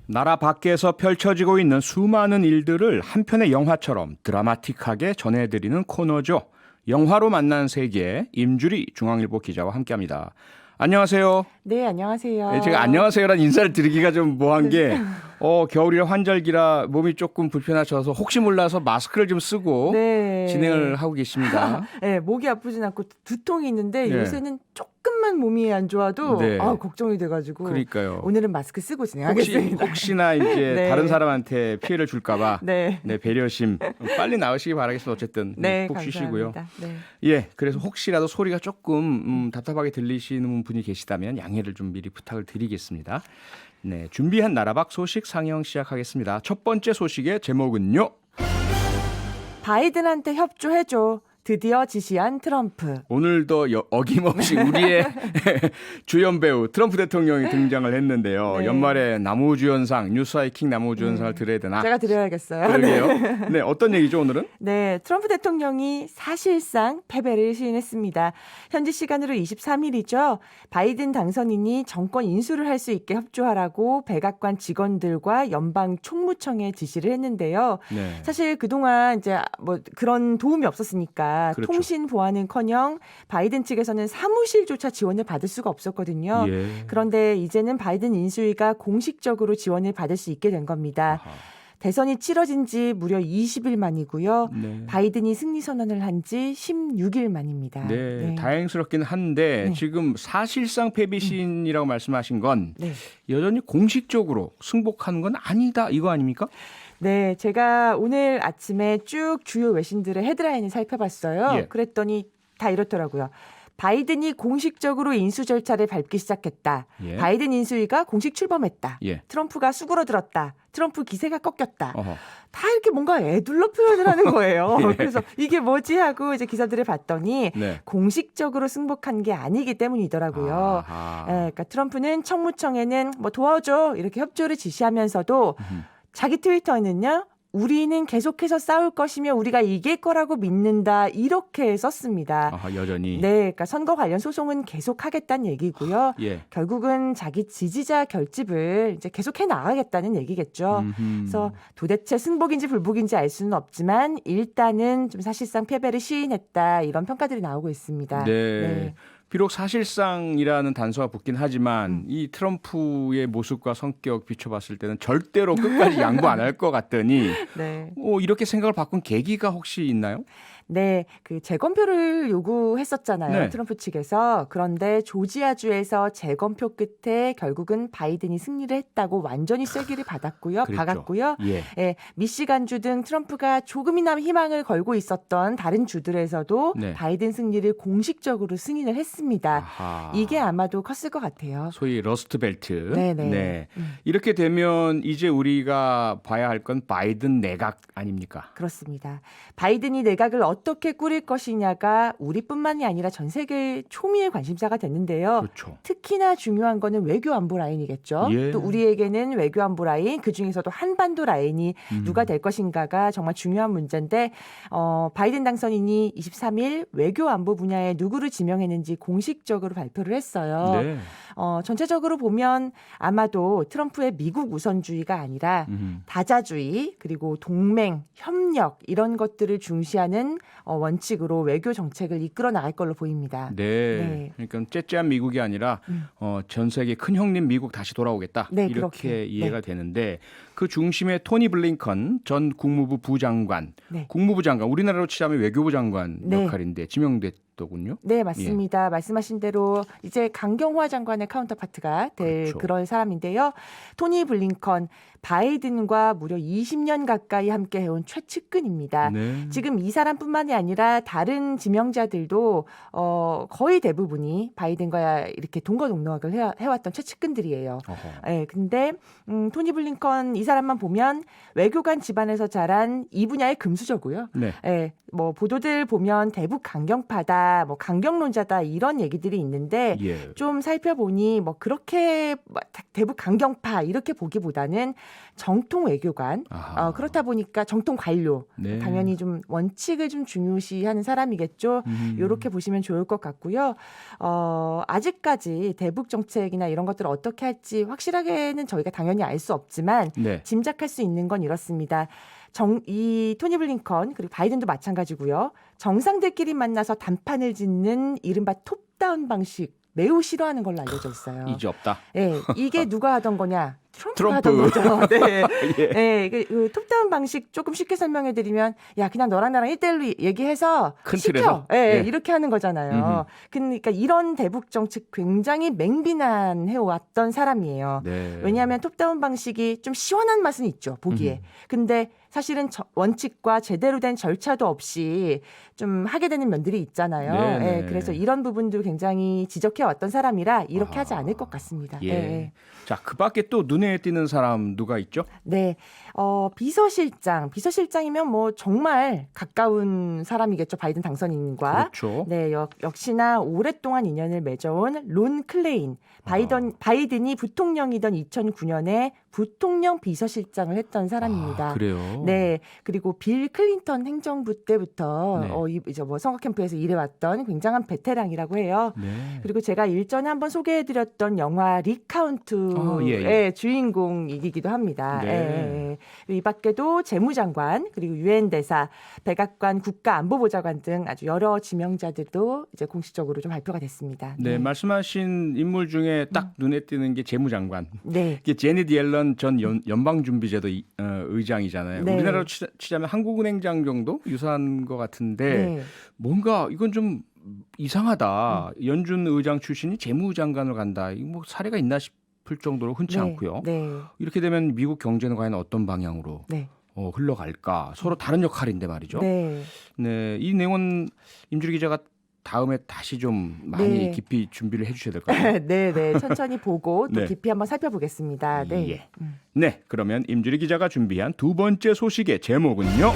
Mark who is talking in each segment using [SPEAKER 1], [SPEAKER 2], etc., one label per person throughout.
[SPEAKER 1] 나라 밖에서 펼쳐지고 있는 수많은 일들을 한 편의 영화처럼 드라마틱하게 전해드리는 코너죠. 영화로 만난 세계, 임주리 중앙일보 기자와 함께합니다. 안녕하세요.
[SPEAKER 2] 네, 안녕하세요.
[SPEAKER 1] 네, 제가 안녕하세요라는 인사를 드리기가 좀 뭐한 게 겨울이라 환절기라 몸이 조금 불편하셔서 혹시 몰라서 마스크를 좀 쓰고
[SPEAKER 2] 네.
[SPEAKER 1] 진행을 하고 계십니다.
[SPEAKER 2] 네, 목이 아프진 않고 두통이 있는데
[SPEAKER 1] 네.
[SPEAKER 2] 요새는 조금만 몸이 안 좋아도
[SPEAKER 1] 네.
[SPEAKER 2] 걱정이 돼가지고
[SPEAKER 1] 그러니까요.
[SPEAKER 2] 오늘은 마스크 쓰고 진행하겠습니다.
[SPEAKER 1] 혹시나 이제
[SPEAKER 2] 네.
[SPEAKER 1] 다른 사람한테 피해를 줄까봐
[SPEAKER 2] 네.
[SPEAKER 1] 배려심 빨리 나으시기 바라겠습니다. 어쨌든
[SPEAKER 2] 네,
[SPEAKER 1] 푹 쉬시고요.
[SPEAKER 2] 감사합니다. 네.
[SPEAKER 1] 예, 그래서 혹시라도 소리가 조금 답답하게 들리시는 분이 계시다면 양해를 좀 미리 부탁을 드리겠습니다. 네, 준비한 나라밖 소식 상영 시작하겠습니다. 첫 번째 소식의 제목은요.
[SPEAKER 2] 바이든한테 협조해줘. 드디어 지시한 트럼프.
[SPEAKER 1] 오늘도 어김없이 우리의 주연 배우 트럼프 대통령이 등장을 했는데요.
[SPEAKER 2] 네.
[SPEAKER 1] 연말에 나무주연상, 뉴스와이킹 나무주연상을 드려야 되나?
[SPEAKER 2] 제가 드려야겠어요.
[SPEAKER 1] 그러게요. 네, 어떤 얘기죠 오늘은?
[SPEAKER 2] 네, 트럼프 대통령이 사실상 패배를 시인했습니다. 현지 시간으로 23일이죠. 바이든 당선인이 정권 인수를 할 수 있게 협조하라고 백악관 직원들과 연방 총무청에 지시를 했는데요.
[SPEAKER 1] 네.
[SPEAKER 2] 사실 그동안 이제 뭐 그런 도움이 없었으니까
[SPEAKER 1] 그렇죠.
[SPEAKER 2] 통신 보안은커녕 바이든 측에서는 사무실조차 지원을 받을 수가 없었거든요.
[SPEAKER 1] 예.
[SPEAKER 2] 그런데 이제는 바이든 인수위가 공식적으로 지원을 받을 수 있게 된 겁니다.
[SPEAKER 1] 아하.
[SPEAKER 2] 대선이 치러진 지 무려 20일 만이고요.
[SPEAKER 1] 네.
[SPEAKER 2] 바이든이 승리 선언을 한 지 16일 만입니다.
[SPEAKER 1] 네, 다행스럽긴 한데
[SPEAKER 2] 네.
[SPEAKER 1] 지금 사실상 패배 시인이라고 말씀하신 건
[SPEAKER 2] 네.
[SPEAKER 1] 여전히 공식적으로 승복하는 건 아니다 이거 아닙니까?
[SPEAKER 2] 네, 제가 오늘 아침에 쭉 주요 외신들의 헤드라인을 살펴봤어요.
[SPEAKER 1] 예.
[SPEAKER 2] 그랬더니 다 이렇더라고요. 바이든이 공식적으로 인수 절차를 밟기 시작했다.
[SPEAKER 1] 예.
[SPEAKER 2] 바이든 인수위가 공식 출범했다.
[SPEAKER 1] 예.
[SPEAKER 2] 트럼프가 수그러들었다. 트럼프 기세가 꺾였다.
[SPEAKER 1] 어허.
[SPEAKER 2] 다 이렇게 뭔가 애둘러 표현을 하는 거예요.
[SPEAKER 1] 예.
[SPEAKER 2] 그래서 이게 뭐지 하고 이제 기사들을 봤더니
[SPEAKER 1] 네.
[SPEAKER 2] 공식적으로 승복한 게 아니기 때문이더라고요.
[SPEAKER 1] 아하.
[SPEAKER 2] 그러니까 트럼프는 청무청에는 뭐 도와줘 이렇게 협조를 지시하면서도 자기 트위터에는요. 우리는 계속해서 싸울 것이며 우리가 이길 거라고 믿는다 이렇게 썼습니다.
[SPEAKER 1] 아하, 여전히.
[SPEAKER 2] 네, 그러니까 선거 관련 소송은 계속하겠다는 얘기고요.
[SPEAKER 1] 예.
[SPEAKER 2] 결국은 자기 지지자 결집을 이제 계속해 나가겠다는 얘기겠죠. 그래서 도대체 승복인지 불복인지 알 수는 없지만 일단은 좀 사실상 패배를 시인했다 이런 평가들이 나오고 있습니다.
[SPEAKER 1] 네. 비록 사실상이라는 단서가 붙긴 하지만 이 트럼프의 모습과 성격 비춰봤을 때는 절대로 끝까지 양보 안 할 것 같더니
[SPEAKER 2] 네.
[SPEAKER 1] 이렇게 생각을 바꾼 계기가 혹시 있나요?
[SPEAKER 2] 네, 그 재검표를 요구했었잖아요.
[SPEAKER 1] 네.
[SPEAKER 2] 트럼프 측에서. 그런데 조지아주에서 재검표 끝에 결국은 바이든이 승리를 했다고 완전히 쐐기를 받았고요.
[SPEAKER 1] 그랬죠.
[SPEAKER 2] 박았고요.
[SPEAKER 1] 예.
[SPEAKER 2] 예, 미시간주 등 트럼프가 조금이나마 희망을 걸고 있었던 다른 주들에서도
[SPEAKER 1] 네.
[SPEAKER 2] 바이든 승리를 공식적으로 승인을 했습니다.
[SPEAKER 1] 아하.
[SPEAKER 2] 이게 아마도 컸을 것 같아요.
[SPEAKER 1] 소위 러스트 벨트.
[SPEAKER 2] 네네.
[SPEAKER 1] 네. 이렇게 되면 이제 우리가 봐야 할 건 바이든 내각 아닙니까?
[SPEAKER 2] 그렇습니다. 바이든이 내각을 어떻게 꾸릴 것이냐가 우리뿐만이 아니라 전 세계의 초미의 관심사가 됐는데요.
[SPEAKER 1] 그렇죠.
[SPEAKER 2] 특히나 중요한 거는 외교안보 라인이겠죠.
[SPEAKER 1] 예.
[SPEAKER 2] 또 우리에게는 외교안보 라인, 그중에서도 한반도 라인이 누가 될 것인가가 정말 중요한 문제인데 바이든 당선인이 23일 외교안보 분야에 누구를 지명했는지 공식적으로 발표를 했어요.
[SPEAKER 1] 네.
[SPEAKER 2] 전체적으로 보면 아마도 트럼프의 미국 우선주의가 아니라 다자주의 그리고 동맹, 협력 이런 것들을 중시하는 원칙으로 외교 정책을 이끌어 나갈 걸로 보입니다.
[SPEAKER 1] 네. 그러니까 째째한 미국이 아니라 전 세계 큰 형님 미국 다시 돌아오겠다.
[SPEAKER 2] 네,
[SPEAKER 1] 이렇게
[SPEAKER 2] 그렇게.
[SPEAKER 1] 이해가
[SPEAKER 2] 네.
[SPEAKER 1] 되는데 그 중심에 토니 블링컨 전 국무부 부장관,
[SPEAKER 2] 네.
[SPEAKER 1] 국무부 장관, 우리나라로 치자면 외교부 장관
[SPEAKER 2] 네.
[SPEAKER 1] 역할인데 지명됐더군요.
[SPEAKER 2] 네, 맞습니다. 말씀하신 대로 이제 강경화 장관의 카운터파트가 될
[SPEAKER 1] 그렇죠.
[SPEAKER 2] 그런 사람인데요. 토니 블링컨, 바이든과 무려 20년 가까이 함께 해온 최측근입니다.
[SPEAKER 1] 네.
[SPEAKER 2] 지금 이 사람뿐만이 아니라 다른 지명자들도 거의 대부분이 바이든과 이렇게 동거동락을 해왔던 최측근들이에요.
[SPEAKER 1] 어허.
[SPEAKER 2] 예, 근데 토니 블링컨 이 사람만 보면 외교관 집안에서 자란 이 분야의 금수저고요.
[SPEAKER 1] 네.
[SPEAKER 2] 예, 뭐 보도들 보면 대북 강경파다, 뭐 강경론자다 이런 얘기들이 있는데
[SPEAKER 1] 예.
[SPEAKER 2] 좀 살펴보니 뭐 그렇게 대북 강경파 이렇게 보기보다는 정통 외교관
[SPEAKER 1] 아하.
[SPEAKER 2] 그렇다 보니까 정통 관료
[SPEAKER 1] 네.
[SPEAKER 2] 당연히 좀 원칙을 좀 중요시하는 사람이겠죠. 이렇게 보시면 좋을 것 같고요. 아직까지 대북 정책이나 이런 것들을 어떻게 할지 확실하게는 저희가 당연히 알 수 없지만
[SPEAKER 1] 네.
[SPEAKER 2] 짐작할 수 있는 건 이렇습니다. 이 토니 블링컨 그리고 바이든도 마찬가지고요. 정상들끼리 만나서 단판을 짓는 이른바 톱다운 방식 매우 싫어하는 걸로 알려져 있어요.
[SPEAKER 1] 이제 없다.
[SPEAKER 2] 네, 이게 누가 하던 거냐? 트럼프가
[SPEAKER 1] 트럼프.
[SPEAKER 2] 하던 거죠. 네.
[SPEAKER 1] 예.
[SPEAKER 2] 네, 그 톱다운 방식 조금 쉽게 설명해드리면, 야, 그냥 너랑 나랑 1대1로 얘기해서
[SPEAKER 1] 큰
[SPEAKER 2] 시켜.
[SPEAKER 1] 틀에서?
[SPEAKER 2] 예,
[SPEAKER 1] 예.
[SPEAKER 2] 이렇게 하는 거잖아요. 그러니까 이런 대북 정책 굉장히 맹비난해왔던 사람이에요.
[SPEAKER 1] 네.
[SPEAKER 2] 왜냐하면 톱다운 방식이 좀 시원한 맛은 있죠, 보기에. 근데 사실은 원칙과 제대로 된 절차도 없이 좀 하게 되는 면들이 있잖아요.
[SPEAKER 1] 네네.
[SPEAKER 2] 예, 그래서 이런 부분도 굉장히 지적해왔던 사람이라 이렇게 하지
[SPEAKER 1] 아하.
[SPEAKER 2] 않을 것 같습니다.
[SPEAKER 1] 예.
[SPEAKER 2] 예.
[SPEAKER 1] 자, 그 밖에 또 눈에 띄는 사람 누가 있죠?
[SPEAKER 2] 네, 비서실장이면 뭐 정말 가까운 사람이겠죠, 바이든 당선인과.
[SPEAKER 1] 그렇죠.
[SPEAKER 2] 네, 역시나 오랫동안 인연을 맺어온 론 클레인. 바이든이 부통령이던 2009년에 부통령 비서실장을 했던 사람입니다.
[SPEAKER 1] 아, 그래요.
[SPEAKER 2] 네, 그리고 빌 클린턴 행정부 때부터
[SPEAKER 1] 네.
[SPEAKER 2] 이제 뭐 선거 캠프에서 일해왔던 굉장한 베테랑이라고 해요.
[SPEAKER 1] 네.
[SPEAKER 2] 그리고 제가 일전에 한번 소개해드렸던 영화 리카운트의
[SPEAKER 1] 예.
[SPEAKER 2] 주인공이기도 합니다.
[SPEAKER 1] 네.
[SPEAKER 2] 예. 이 밖에도 재무장관 그리고 유엔 대사, 백악관 국가안보보좌관 등 아주 여러 지명자들도 이제 공식적으로 좀 발표가 됐습니다.
[SPEAKER 1] 네, 말씀하신 인물 중에 딱 눈에 띄는 게 재무장관.
[SPEAKER 2] 네.
[SPEAKER 1] 이게 제닛 옐런 전 연방준비제도 의장이잖아요.
[SPEAKER 2] 네.
[SPEAKER 1] 우리나라로 치자면 한국은행장 정도 유사한 것 같은데
[SPEAKER 2] 네.
[SPEAKER 1] 뭔가 이건 좀 이상하다. 연준 의장 출신이 재무장관을 간다. 이거 뭐 사례가 있나 싶을 정도로 흔치
[SPEAKER 2] 네.
[SPEAKER 1] 않고요.
[SPEAKER 2] 네.
[SPEAKER 1] 이렇게 되면 미국 경제는 과연 어떤 방향으로
[SPEAKER 2] 네.
[SPEAKER 1] 흘러갈까? 서로 다른 역할인데 말이죠.
[SPEAKER 2] 네.
[SPEAKER 1] 네, 이 내용은 임주리 기자가 다음에 다시 좀 많이
[SPEAKER 2] 네.
[SPEAKER 1] 깊이 준비를 해주셔야 될 것 같아요.
[SPEAKER 2] 네, 네. 천천히 보고 또
[SPEAKER 1] 네.
[SPEAKER 2] 깊이 한번 살펴보겠습니다. 네.
[SPEAKER 1] 예. 네, 그러면 임주리 기자가 준비한 두 번째 소식의 제목은요.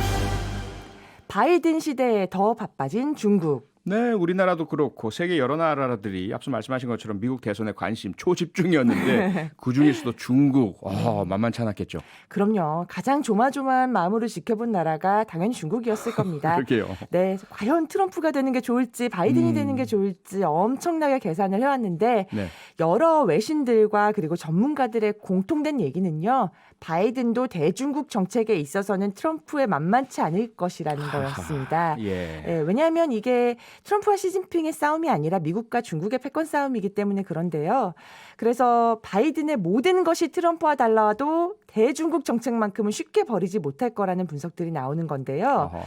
[SPEAKER 2] 바이든 시대에 더 바빠진 중국.
[SPEAKER 1] 네, 우리나라도 그렇고 세계 여러 나라들이 앞서 말씀하신 것처럼 미국 대선에 관심 초집중이었는데 그중에서도 중국 만만치 않았겠죠.
[SPEAKER 2] 그럼요. 가장 조마조마한 마음으로 지켜본 나라가 당연히 중국이었을 겁니다.
[SPEAKER 1] 그러게요.
[SPEAKER 2] 네, 과연 트럼프가 되는 게 좋을지 바이든이 되는 게 좋을지 엄청나게 계산을 해왔는데
[SPEAKER 1] 네.
[SPEAKER 2] 여러 외신들과 그리고 전문가들의 공통된 얘기는요. 바이든도 대중국 정책에 있어서는 트럼프에 만만치 않을 것이라는 거였습니다.
[SPEAKER 1] 예.
[SPEAKER 2] 네, 왜냐하면 이게 트럼프와 시진핑의 싸움이 아니라 미국과 중국의 패권 싸움이기 때문에 그런데요. 그래서 바이든의 모든 것이 트럼프와 달라도 대중국 정책만큼은 쉽게 버리지 못할 거라는 분석들이 나오는 건데요.
[SPEAKER 1] 어허.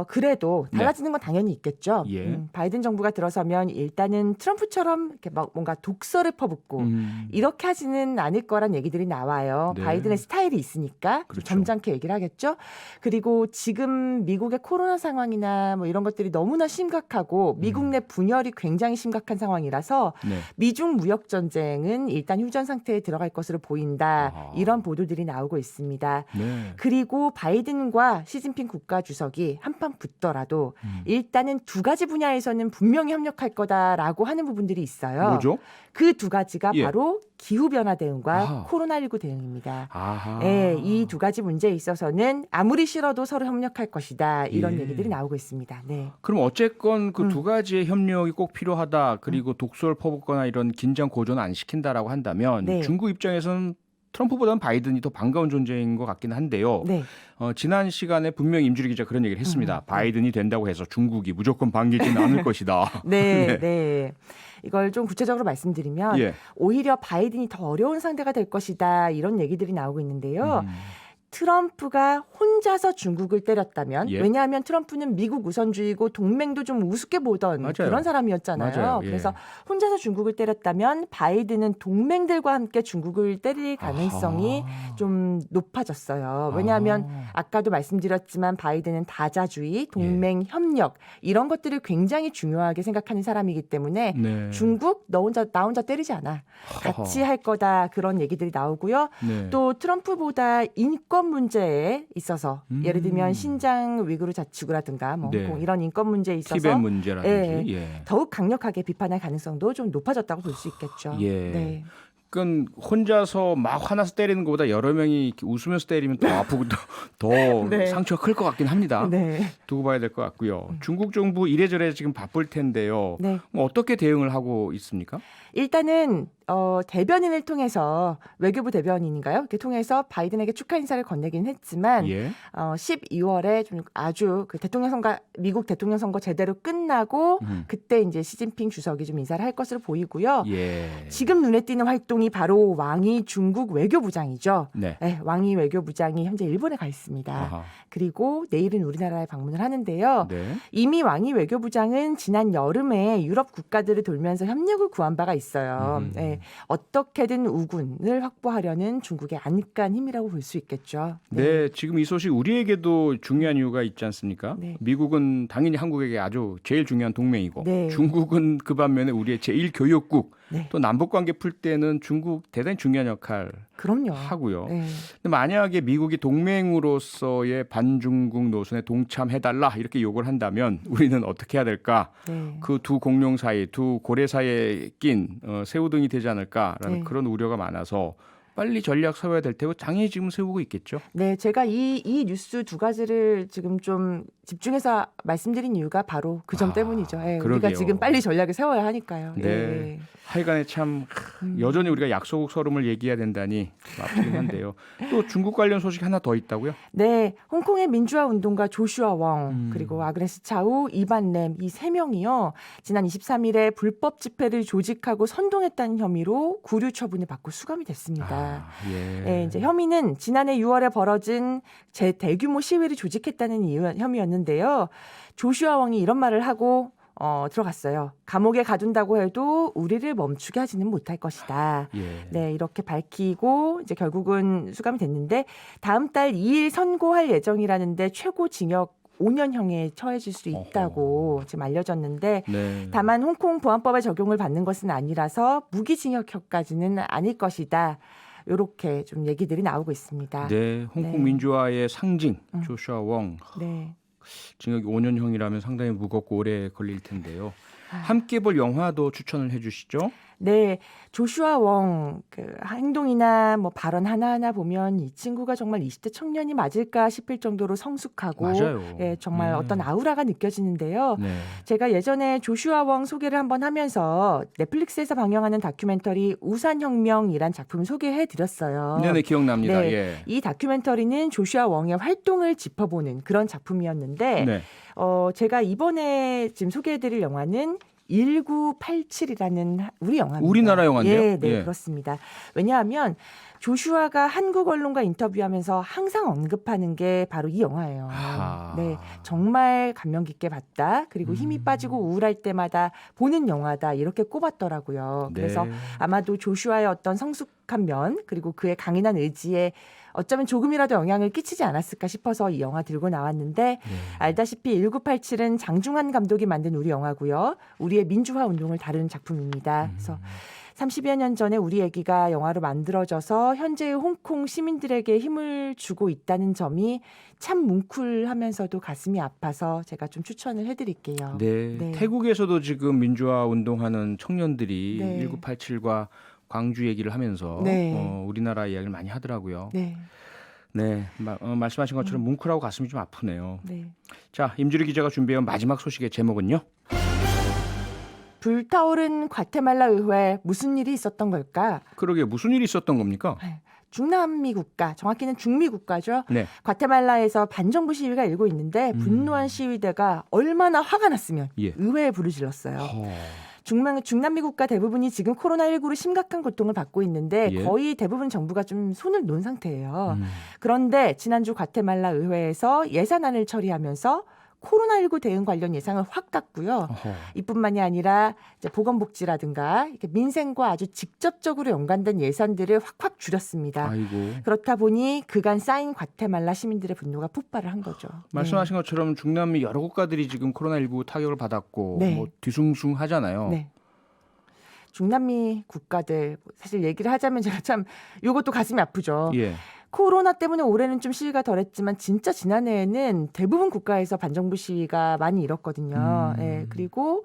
[SPEAKER 2] 그래도 달라지는 건 당연히 있겠죠.
[SPEAKER 1] 예.
[SPEAKER 2] 바이든 정부가 들어서면 일단은 트럼프처럼 이렇게 막 뭔가 독서를 퍼붓고 이렇게 하지는 않을 거란 얘기들이 나와요.
[SPEAKER 1] 네.
[SPEAKER 2] 바이든의 스타일이 있으니까
[SPEAKER 1] 그렇죠.
[SPEAKER 2] 점잖게 얘기를 하겠죠. 그리고 지금 미국의 코로나 상황이나 뭐 이런 것들이 너무나 심각하고 미국 내 분열이 굉장히 심각한 상황이라서
[SPEAKER 1] 네.
[SPEAKER 2] 미중 무역 전쟁은 일단 휴전 상태에 들어갈 것으로 보인다.
[SPEAKER 1] 아하.
[SPEAKER 2] 이런 보도들이 나오고 있습니다.
[SPEAKER 1] 네.
[SPEAKER 2] 그리고 바이든과 시진핑 국가주석이 한판 붙더라도 일단은 두 가지 분야에서는 분명히 협력할 거다라고 하는 부분들이 있어요.
[SPEAKER 1] 뭐죠?
[SPEAKER 2] 그 두 가지가
[SPEAKER 1] 예.
[SPEAKER 2] 바로 기후변화 대응과
[SPEAKER 1] 아하.
[SPEAKER 2] 코로나19 대응입니다.
[SPEAKER 1] 아하.
[SPEAKER 2] 네, 이 두 가지 문제에 있어서는 아무리 싫어도 서로 협력할 것이다. 이런
[SPEAKER 1] 예.
[SPEAKER 2] 얘기들이 나오고 있습니다. 네.
[SPEAKER 1] 그럼 어쨌건 그 두 가지의 협력이 꼭 필요하다. 그리고 독소를 퍼붓거나 이런 긴장 고조는 안 시킨다라고 한다면
[SPEAKER 2] 네.
[SPEAKER 1] 중국 입장에서는 트럼프보다는 바이든이 더 반가운 존재인 것 같긴 한데요.
[SPEAKER 2] 네.
[SPEAKER 1] 지난 시간에 분명히 임주리 기자 그런 얘기를 했습니다. 바이든이 된다고 해서 중국이 무조건 반기지는 않을 것이다.
[SPEAKER 2] 네,
[SPEAKER 1] 네.
[SPEAKER 2] 네. 이걸 좀 구체적으로 말씀드리면
[SPEAKER 1] 예.
[SPEAKER 2] 오히려 바이든이 더 어려운 상대가 될 것이다. 이런 얘기들이 나오고 있는데요. 트럼프가 혼자서 중국을 때렸다면
[SPEAKER 1] 예.
[SPEAKER 2] 왜냐하면 트럼프는 미국 우선주의고 동맹도 좀 우습게 보던
[SPEAKER 1] 맞아요.
[SPEAKER 2] 그런 사람이었잖아요.
[SPEAKER 1] 맞아요. 예.
[SPEAKER 2] 그래서 혼자서 중국을 때렸다면 바이든은 동맹들과 함께 중국을 때릴 가능성이 좀 높아졌어요. 왜냐하면 아까도 말씀드렸지만 바이든은 다자주의, 동맹, 협력 이런 것들을 굉장히 중요하게 생각하는 사람이기 때문에
[SPEAKER 1] 네.
[SPEAKER 2] 중국 나 혼자 때리지 않아. 같이 할 거다 그런 얘기들이 나오고요.
[SPEAKER 1] 네.
[SPEAKER 2] 또 트럼프보다 인권 인권 문제에 있어서 예를 들면 신장 위구르 자치구라든가 뭐
[SPEAKER 1] 네.
[SPEAKER 2] 이런 인권 문제에 있어서
[SPEAKER 1] 티벳 문제라든지. 예.
[SPEAKER 2] 더욱 강력하게 비판할 가능성도 좀 높아졌다고 볼 수 있겠죠.
[SPEAKER 1] 예.
[SPEAKER 2] 네.
[SPEAKER 1] 그건 혼자서 막 화나서 때리는 것보다 여러 명이 이렇게 웃으면서 때리면 더 아프고 더
[SPEAKER 2] 네.
[SPEAKER 1] 상처가 클 것 같긴 합니다.
[SPEAKER 2] 네.
[SPEAKER 1] 두고 봐야 될 것 같고요. 중국 정부 이래저래 지금 바쁠 텐데요.
[SPEAKER 2] 네.
[SPEAKER 1] 뭐 어떻게 대응을 하고 있습니까?
[SPEAKER 2] 일단은 대변인을 통해서 외교부 대변인인가요? 이렇게 통해서 바이든에게 축하 인사를 건네긴 했지만
[SPEAKER 1] 예.
[SPEAKER 2] 12월에 좀 아주 그 대통령 선거 미국 대통령 선거 제대로 끝나고 그때 이제 시진핑 주석이 좀 인사를 할 것으로 보이고요.
[SPEAKER 1] 예.
[SPEAKER 2] 지금 눈에 띄는 활동이 바로 왕이 중국 외교부장이죠.
[SPEAKER 1] 네.
[SPEAKER 2] 네, 왕이 외교부장이 현재 일본에 가 있습니다.
[SPEAKER 1] 아하.
[SPEAKER 2] 그리고 내일은 우리나라에 방문을 하는데요.
[SPEAKER 1] 네.
[SPEAKER 2] 이미 왕이 외교부장은 지난 여름에 유럽 국가들을 돌면서 협력을 구한 바가 있어요. 네, 어떻게든 우군을 확보하려는 중국의 안간 힘이라고 볼 수 있겠죠.
[SPEAKER 1] 네, 지금 이 소식 우리에게도 중요한 이유가 있지 않습니까?
[SPEAKER 2] 네.
[SPEAKER 1] 미국은 당연히 한국에게 아주 제일 중요한 동맹이고
[SPEAKER 2] 네.
[SPEAKER 1] 중국은 그 반면에 우리의 제일 교역국
[SPEAKER 2] 네.
[SPEAKER 1] 또 남북 관계 풀 때는 중국 대단히 중요한 역할
[SPEAKER 2] 그럼요.
[SPEAKER 1] 하고요.
[SPEAKER 2] 네.
[SPEAKER 1] 근데 만약에 미국이 동맹으로서의 반중국 노선에 동참해달라 이렇게 요구를 한다면 우리는 어떻게 해야 될까?
[SPEAKER 2] 네.
[SPEAKER 1] 그 두 공룡 사이, 두 고래 사이에 낀 새우등이 되지 않을까라는
[SPEAKER 2] 네.
[SPEAKER 1] 그런 우려가 많아서 빨리 전략 세워야 될 테고 당연히 지금 세우고 있겠죠.
[SPEAKER 2] 네, 제가 이 뉴스 두 가지를 지금 좀 집중해서 말씀드린 이유가 바로 그 점 때문이죠. 예, 우리가
[SPEAKER 1] 그러게요.
[SPEAKER 2] 지금 빨리 전략을 세워야 하니까요.
[SPEAKER 1] 네.
[SPEAKER 2] 예.
[SPEAKER 1] 하여간에 참 여전히 우리가 약속 서름을 얘기해야 된다니 아프긴 한데요. 또 중국 관련 소식 하나 더 있다고요?
[SPEAKER 2] 네, 홍콩의 민주화 운동가 조슈아 웡 그리고 아그네스 차우, 이반 램 이 세 명이요. 지난 23일에 불법 집회를 조직하고 선동했다는 혐의로 구류 처분을 받고 수감이 됐습니다.
[SPEAKER 1] 예.
[SPEAKER 2] 네, 이제 혐의는 지난해 6월에 벌어진 대규모 시위를 조직했다는 혐의였는데요. 조슈아 웡이 이런 말을 하고 들어갔어요. 감옥에 가둔다고 해도 우리를 멈추게 하지는 못할 것이다.
[SPEAKER 1] 예.
[SPEAKER 2] 네, 이렇게 밝히고 이제 결국은 수감이 됐는데 다음 달 2일 선고할 예정이라는데 최고 징역 5년형에 처해질 수 있다고 지금 알려졌는데
[SPEAKER 1] 네.
[SPEAKER 2] 다만 홍콩 보안법의 적용을 받는 것은 아니라서 무기징역형까지는 아닐 것이다. 이렇게 좀 얘기들이 나오고 있습니다.
[SPEAKER 1] 네, 홍콩
[SPEAKER 2] 네.
[SPEAKER 1] 민주화의 상징 조슈아 웡
[SPEAKER 2] 네.
[SPEAKER 1] 징역 5년형이라면 상당히 무겁고 오래 걸릴 텐데요. 함께 볼 영화도 추천을 해주시죠.
[SPEAKER 2] 네, 조슈아 웡 그 행동이나 뭐 발언 하나하나 보면 이 친구가 정말 20대 청년이 맞을까 싶을 정도로 성숙하고
[SPEAKER 1] 맞아요.
[SPEAKER 2] 예, 정말
[SPEAKER 1] 네.
[SPEAKER 2] 어떤 아우라가 느껴지는데요.
[SPEAKER 1] 네.
[SPEAKER 2] 제가 예전에 조슈아 웡 소개를 한번 하면서 넷플릭스에서 방영하는 다큐멘터리 우산혁명이란 작품 소개해 드렸어요.
[SPEAKER 1] 네네 기억납니다.
[SPEAKER 2] 네.
[SPEAKER 1] 예.
[SPEAKER 2] 이 다큐멘터리는 조슈아 웡의 활동을 짚어보는 그런 작품이었는데
[SPEAKER 1] 네.
[SPEAKER 2] 제가 이번에 지금 소개해드릴 영화는 1987이라는 우리 영화입니다.
[SPEAKER 1] 우리나라 영화인데요?
[SPEAKER 2] 예, 네,
[SPEAKER 1] 예.
[SPEAKER 2] 그렇습니다. 왜냐하면 조슈아가 한국 언론과 인터뷰하면서 항상 언급하는 게 바로 이 영화예요.
[SPEAKER 1] 아하.
[SPEAKER 2] 네, 정말 감명 깊게 봤다. 그리고 힘이 빠지고 우울할 때마다 보는 영화다. 이렇게 꼽았더라고요. 그래서
[SPEAKER 1] 네.
[SPEAKER 2] 아마도 조슈아의 어떤 성숙한 면 그리고 그의 강인한 의지에 어쩌면 조금이라도 영향을 끼치지 않았을까 싶어서 이 영화 들고 나왔는데 알다시피 1987은 장중환 감독이 만든 우리 영화고요. 우리의 민주화 운동을 다루는 작품입니다. 그래서 30여 년 전에 우리 얘기가 영화로 만들어져서 현재의 홍콩 시민들에게 힘을 주고 있다는 점이 참 뭉클하면서도 가슴이 아파서 제가 좀 추천을 해드릴게요.
[SPEAKER 1] 네.
[SPEAKER 2] 네.
[SPEAKER 1] 태국에서도 지금 민주화 운동하는 청년들이
[SPEAKER 2] 네.
[SPEAKER 1] 1987과 광주 얘기를 하면서
[SPEAKER 2] 네.
[SPEAKER 1] 우리나라 이야기를 많이 하더라고요.
[SPEAKER 2] 네,
[SPEAKER 1] 네, 말씀하신 것처럼 뭉클하고 가슴이 좀 아프네요.
[SPEAKER 2] 네.
[SPEAKER 1] 자, 임주리 기자가 준비한 마지막 소식의 제목은요?
[SPEAKER 2] 불타오른 과테말라 의회에 무슨 일이 있었던 걸까?
[SPEAKER 1] 그러게 무슨 일이 있었던 겁니까?
[SPEAKER 2] 중남미 국가, 정확히는 중미 국가죠.
[SPEAKER 1] 네.
[SPEAKER 2] 과테말라에서 반정부 시위가 일고 있는데 분노한 시위대가 얼마나 화가 났으면
[SPEAKER 1] 예.
[SPEAKER 2] 의회에 불을 질렀어요.
[SPEAKER 1] 허.
[SPEAKER 2] 중남미 국가 대부분이 지금 코로나19로 심각한 고통을 받고 있는데
[SPEAKER 1] 예.
[SPEAKER 2] 거의 대부분 정부가 좀 손을 놓은 상태예요. 그런데 지난주 과테말라 의회에서 예산안을 처리하면서 코로나19 대응 관련 예상을 확 깎고요.
[SPEAKER 1] 어허.
[SPEAKER 2] 이뿐만이 아니라 이제 보건복지라든가 이렇게 민생과 아주 직접적으로 연관된 예산들을 확확 줄였습니다.
[SPEAKER 1] 아이고.
[SPEAKER 2] 그렇다 보니 그간 쌓인 과테말라 시민들의 분노가 폭발을 한 거죠.
[SPEAKER 1] 말씀하신 것처럼 중남미 여러 국가들이 지금 코로나19 타격을 받았고
[SPEAKER 2] 네.
[SPEAKER 1] 뭐 뒤숭숭하잖아요.
[SPEAKER 2] 네. 중남미 국가들 사실 얘기를 하자면 제가 참 이것도 가슴이 아프죠.
[SPEAKER 1] 예.
[SPEAKER 2] 코로나 때문에 올해는 좀 시위가 덜했지만 진짜 지난해에는 대부분 국가에서 반정부 시위가 많이 일었거든요. 예, 그리고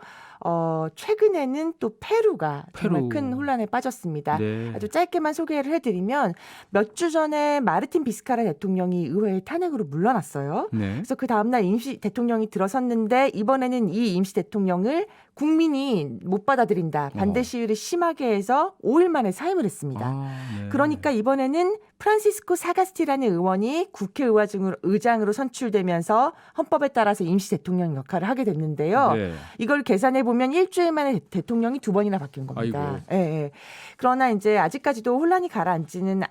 [SPEAKER 2] 최근에는 또 페루가 정말
[SPEAKER 1] 페루.
[SPEAKER 2] 큰 혼란에 빠졌습니다.
[SPEAKER 1] 네.
[SPEAKER 2] 아주 짧게만 소개를 해드리면 몇 주 전에 마르틴 비스카라 대통령이 의회의 탄핵으로 물러났어요.
[SPEAKER 1] 네.
[SPEAKER 2] 그래서 그 다음날 임시 대통령이 들어섰는데 이번에는 이 임시 대통령을 국민이 못 받아들인다. 반대 시위를 심하게 해서 5일 만에 사임을 했습니다.
[SPEAKER 1] 네.
[SPEAKER 2] 그러니까 이번에는 프란시스코 사가스티라는 의원이 국회의장으로 선출되면서 헌법에 따라서 임시 대통령 역할을 하게 됐는데요.
[SPEAKER 1] 네.
[SPEAKER 2] 이걸 계산해 보면 일주일 만에 대통령이 2번이나 바뀐 겁니다.
[SPEAKER 1] 아이고.
[SPEAKER 2] 예, 예. 그러나 이제 아직까지도 혼란이 가라앉지는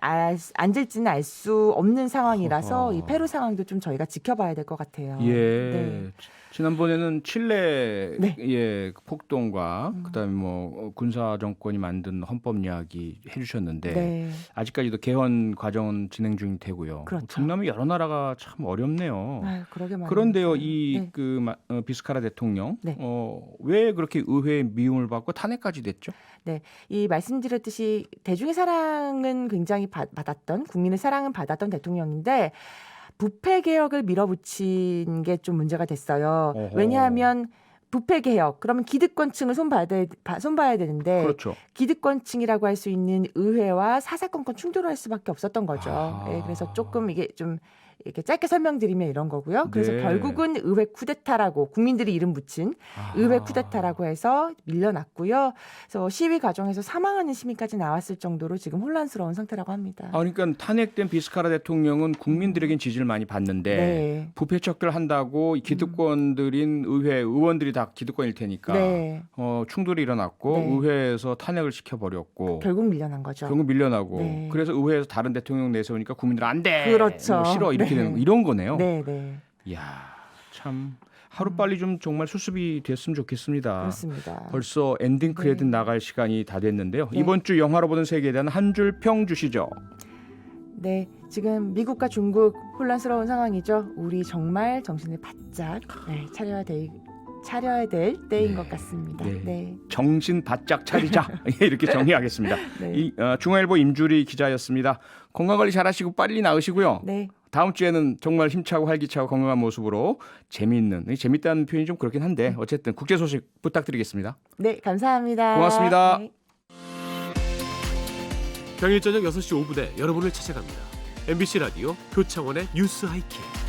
[SPEAKER 2] 앉을지는 알 수 없는 상황이라서
[SPEAKER 1] 어허.
[SPEAKER 2] 이 페루 상황도 좀 저희가 지켜봐야 될 것 같아요.
[SPEAKER 1] 예.
[SPEAKER 2] 네.
[SPEAKER 1] 지난번에는 칠레의
[SPEAKER 2] 네.
[SPEAKER 1] 폭동과 그다음에 뭐 군사 정권이 만든 헌법 이야기 해주셨는데
[SPEAKER 2] 네.
[SPEAKER 1] 아직까지도 개헌 과정은 진행 중이 되고요.
[SPEAKER 2] 그렇죠.
[SPEAKER 1] 중남미 여러 나라가 참 어렵네요.
[SPEAKER 2] 아유, 그러게 말입니다.
[SPEAKER 1] 그런데요, 이
[SPEAKER 2] 네.
[SPEAKER 1] 비스카라 대통령
[SPEAKER 2] 네.
[SPEAKER 1] 왜 그렇게 의회의 미움을 받고 탄핵까지 됐죠?
[SPEAKER 2] 네, 이 말씀드렸듯이 대중의 사랑은 굉장히 받았던 국민의 사랑은 받았던 대통령인데 부패 개혁을 밀어붙인 게 좀 문제가 됐어요.
[SPEAKER 1] 어허.
[SPEAKER 2] 왜냐하면 부패 개혁 그러면 기득권층을 손봐야 되는데
[SPEAKER 1] 그렇죠.
[SPEAKER 2] 기득권층이라고 할 수 있는 의회와 사사건건 충돌할 수밖에 없었던 거죠.
[SPEAKER 1] 아.
[SPEAKER 2] 예, 그래서 조금 이게 좀 이렇게 짧게 설명드리면 이런 거고요. 그래서
[SPEAKER 1] 네.
[SPEAKER 2] 결국은 의회 쿠데타라고 국민들이 이름 붙인 의회 쿠데타라고 해서 밀려났고요. 그래서 시위 과정에서 사망하는 시민까지 나왔을 정도로 지금 혼란스러운 상태라고 합니다.
[SPEAKER 1] 그러니까 탄핵된 비스카라 대통령은 국민들에겐 지지를 많이 받는데
[SPEAKER 2] 네.
[SPEAKER 1] 부패척들 한다고 기득권들인 의회 의원들이 다 기득권일 테니까
[SPEAKER 2] 네.
[SPEAKER 1] 충돌이 일어났고
[SPEAKER 2] 네.
[SPEAKER 1] 의회에서 탄핵을 시켜버렸고
[SPEAKER 2] 결국 밀려난 거죠.
[SPEAKER 1] 결국 밀려나고
[SPEAKER 2] 네.
[SPEAKER 1] 그래서 의회에서 다른 대통령 내세우니까 국민들 안 돼.
[SPEAKER 2] 그렇죠.
[SPEAKER 1] 이거 싫어 이렇게
[SPEAKER 2] 네.
[SPEAKER 1] 되는 이런 거네요.
[SPEAKER 2] 네, 네.
[SPEAKER 1] 이야 참 하루빨리 좀 정말 수습이 됐으면 좋겠습니다.
[SPEAKER 2] 그렇습니다.
[SPEAKER 1] 벌써 엔딩 크레딧
[SPEAKER 2] 네.
[SPEAKER 1] 나갈 시간이 다 됐는데요.
[SPEAKER 2] 네.
[SPEAKER 1] 이번 주 영화로 보는 세계에 대한 한 줄 평 주시죠.
[SPEAKER 2] 네, 지금 미국과 중국 혼란스러운 상황이죠. 우리 정말 정신을 바짝 차려야 될 때인
[SPEAKER 1] 네.
[SPEAKER 2] 것 같습니다.
[SPEAKER 1] 네.
[SPEAKER 2] 네.
[SPEAKER 1] 정신 바짝 차리자 이렇게 정리하겠습니다.
[SPEAKER 2] 네.
[SPEAKER 1] 중앙일보 임주리 기자였습니다. 건강관리 잘하시고 빨리 나으시고요.
[SPEAKER 2] 네.
[SPEAKER 1] 다음 주에는 정말 힘차고 활기차고 건강한 모습으로 재밌다는 표현이 좀 그렇긴 한데 어쨌든 국제 소식 부탁드리겠습니다.
[SPEAKER 2] 네, 감사합니다.
[SPEAKER 1] 고맙습니다.
[SPEAKER 2] 네.
[SPEAKER 3] 평일 저녁 6시 5분에 여러분을 찾아갑니다. MBC 라디오 표창원의 뉴스 하이킥.